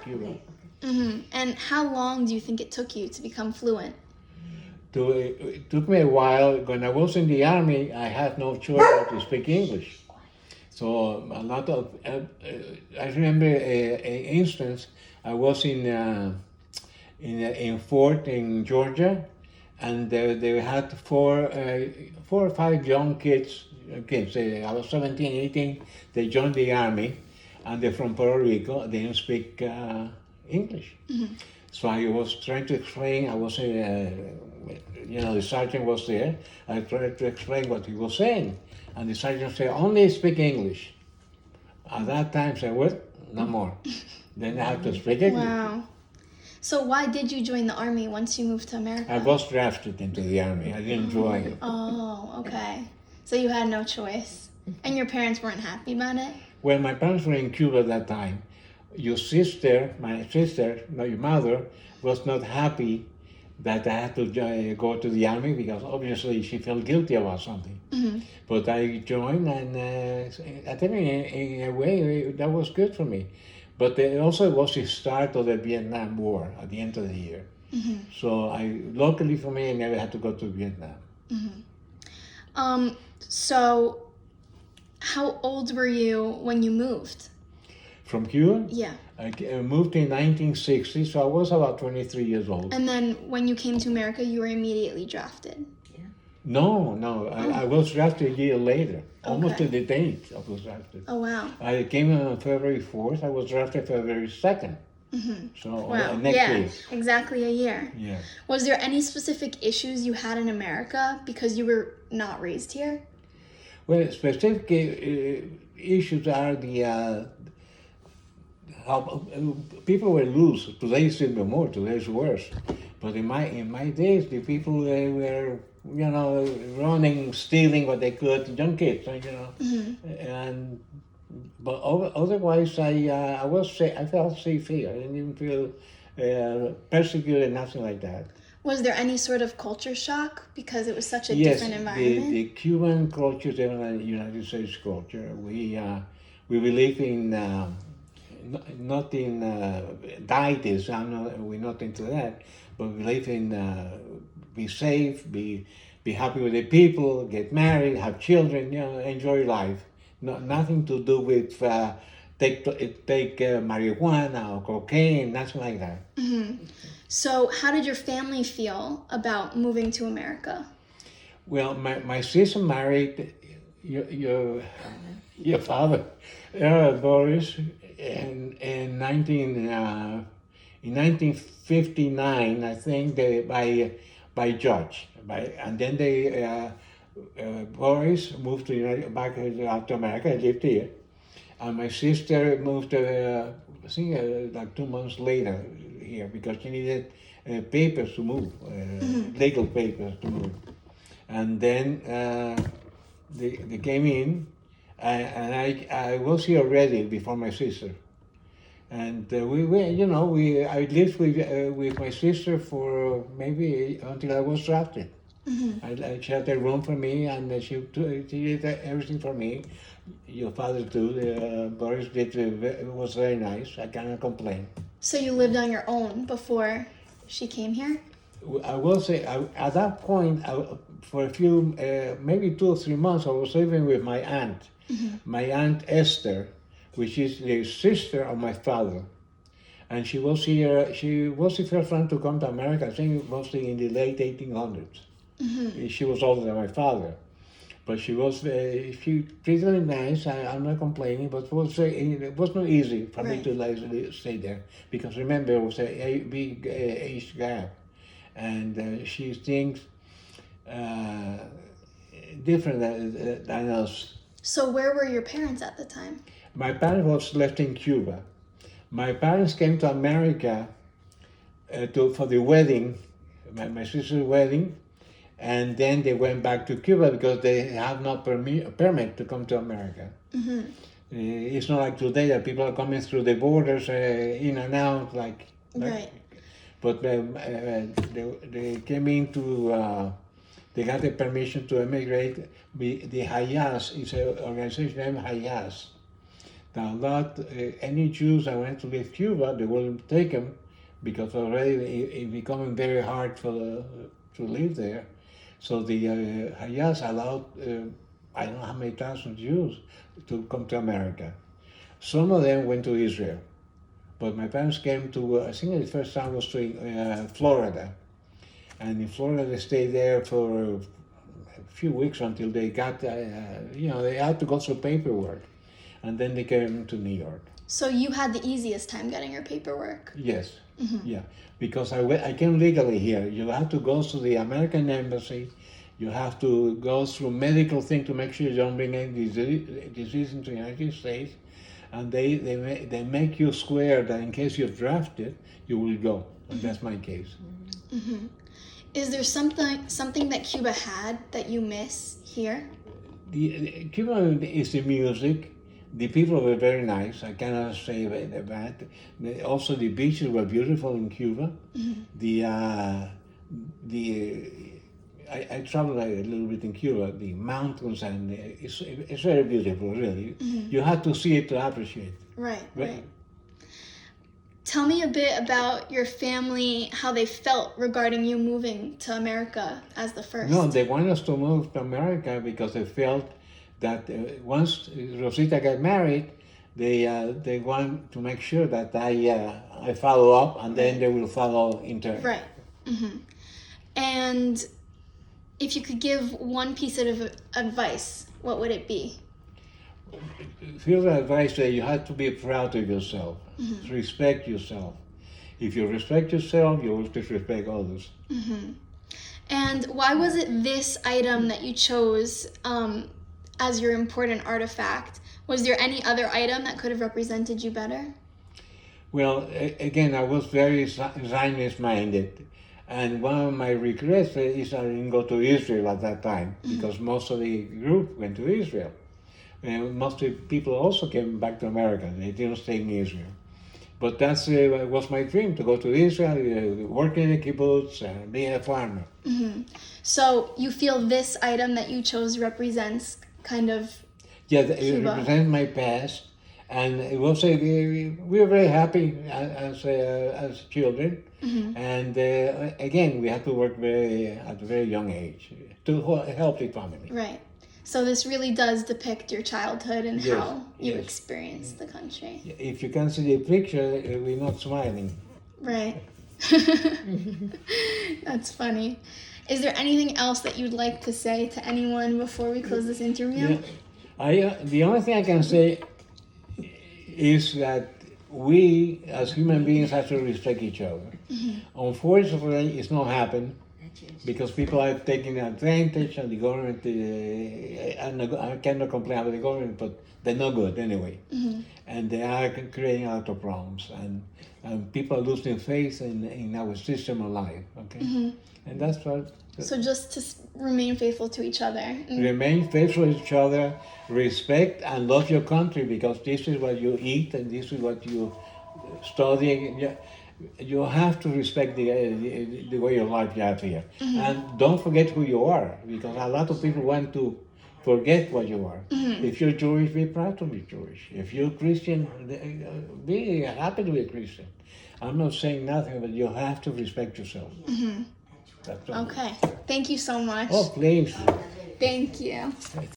Cuba. Okay. And how long do you think it took you to become fluent? It took me a while. When I was in the army, I had no choice but to speak English. So a lot of, I remember an instance. I was in Fort in Georgia, and they had four or five young kids. I was 17, 18. They joined the army, and they're from Puerto Rico. They didn't speak English. So I was trying to explain. The sergeant was there. I tried to explain what he was saying, and the sergeant said, "Only speak English." At that time, I said, "Well, no more." Then I had to speak English. Wow. So why did you join the army once you moved to America? I was drafted into the army. I didn't join. Oh, okay. So you had no choice. And your parents weren't happy about it? Well, my parents were in Cuba at that time. Your mother, was not happy that I had to go to the army because obviously she felt guilty about something. But I joined, and I think in a way that was good for me. But it also was the start of the Vietnam War at the end of the year. So luckily for me, I never had to go to Vietnam. So how old were you when you moved? From Cuba? Yeah. I moved in 1960, so I was about 23 years old. And then when you came to America, you were immediately drafted. No. I was drafted a year later, almost to Okay. the date I was drafted. Oh, wow. I came in on February 4th. I was drafted February 2nd. So Wow. next Yeah, year. exactly a year. Yeah. Was there any specific issues you had in America because you were not raised here? Well, specific issues are how people were loose. Today's even more. Today's worse. But in my days, the people were running, stealing what they could, young kids, and but otherwise I felt safe here. I didn't even feel persecuted, nothing like that. Was there any sort of culture shock because it was such a different environment? The Cuban culture is different than the United States culture. We believe in not in deities. We're not into that, but we believe in be safe, be happy with the people, get married, have children, enjoy life. Nothing to do with take marijuana or cocaine, nothing like that. So how did your family feel about moving to America? Well, my sister married your father, Boris, in 1959, I think, by judge. And then Boris moved back to America. I lived here, and my sister moved. I think like 2 months later here because she needed papers to move, legal papers to move. And then they came in, and I was here already before my sister. And I lived with my sister for maybe until I was drafted. She had a room for me, and she did everything for me. Your father too. Boris did. It was very nice. I cannot complain. So you lived on your own before she came here? I will say at that point, for a few, maybe 2 or 3 months, I was living with my aunt, my aunt Esther, which is the sister of my father. And she was here. She was the first one to come to America. I think mostly in the late 1800s. She was older than my father, but she treated me nice. I'm not complaining, but it was not easy for me to stay there because remember it was a big age gap, and she thinks different than us. So where were your parents at the time? My parents was left in Cuba. My parents came to America for the wedding, my sister's wedding, and then they went back to Cuba because they have no permit to come to America. It's not like today that people are coming through the borders in and out Right. But they came into. They got the permission to emigrate. The Hayas is an organization named Hayas Now, not any Jews that wanted to leave Cuba, they wouldn't take them because already it becoming very hard to live there. So the Hayas allowed, I don't know how many thousand Jews to come to America. Some of them went to Israel. But my parents came to, I think the first time was to Florida. And in Florida, they stayed there for a few weeks until they got, they had to go through paperwork. And then they came to New York. So you had the easiest time getting your paperwork? Yes, yeah. Because I came legally here. You have to go to the American Embassy. You have to go through medical thing to make sure you don't bring any disease into the United States. And they make you swear that in case you're drafted, you will go. And that's my case. Mm-hmm. Is there something that Cuba had that you miss here? Cuba is the music. The people were very nice. I cannot say that. Also, the beaches were beautiful in Cuba. Mm-hmm. I traveled a little bit in Cuba. The mountains and it's very beautiful, really. Mm-hmm. You have to see it to appreciate. Right. Tell me a bit about your family, how they felt regarding you moving to America as the first. No, they wanted us to move to America because they felt that once Rosita got married, they want to make sure that I follow up, and then they will follow in turn. Right. Mm-hmm. And if you could give one piece of advice, what would it be? Here's advice that you have to be proud of yourself. Mm-hmm. Respect yourself. If you respect yourself, you will respect others. Mm-hmm. And why was it this item that you chose as your important artifact? Was there any other item that could have represented you better? Well, again, I was very Zionist-minded. And one of my regrets is I didn't go to Israel at that time, because most of the group went to Israel. And most of the people also came back to America. They didn't stay in Israel. But that was my dream, to go to Israel, work in a kibbutz, and be a farmer. Mm-hmm. So you feel this item that you chose represents kind of it represents my past. And it was we were very happy as children. Mm-hmm. And again, we had to work at a very young age to help the family. Right. So this really does depict your childhood and how you experienced the country. If you can see the picture, we're not smiling. Right. That's funny. Is there anything else that you'd like to say to anyone before we close this interview? Yeah. The only thing I can say is that we, as human beings, have to respect each other. Mm-hmm. Unfortunately, it's not happened because people are taking advantage, and the government, I cannot complain about the government, but they're not good anyway. Mm-hmm. And they are creating a lot of problems, and people are losing faith in our system of life, okay? Mm-hmm. And that's what... So just to remain faithful to each other. Remain faithful to each other, respect and love your country, because this is what you eat and this is what you study. You have to respect the way of life you have here. Mm-hmm. And don't forget who you are, because a lot of people want to forget what you are. Mm-hmm. If you're Jewish, be proud to be Jewish. If you're Christian, be happy to be a Christian. I'm not saying nothing, but you have to respect yourself. Mm-hmm. Okay. Thank you so much. Oh, please. Thank you.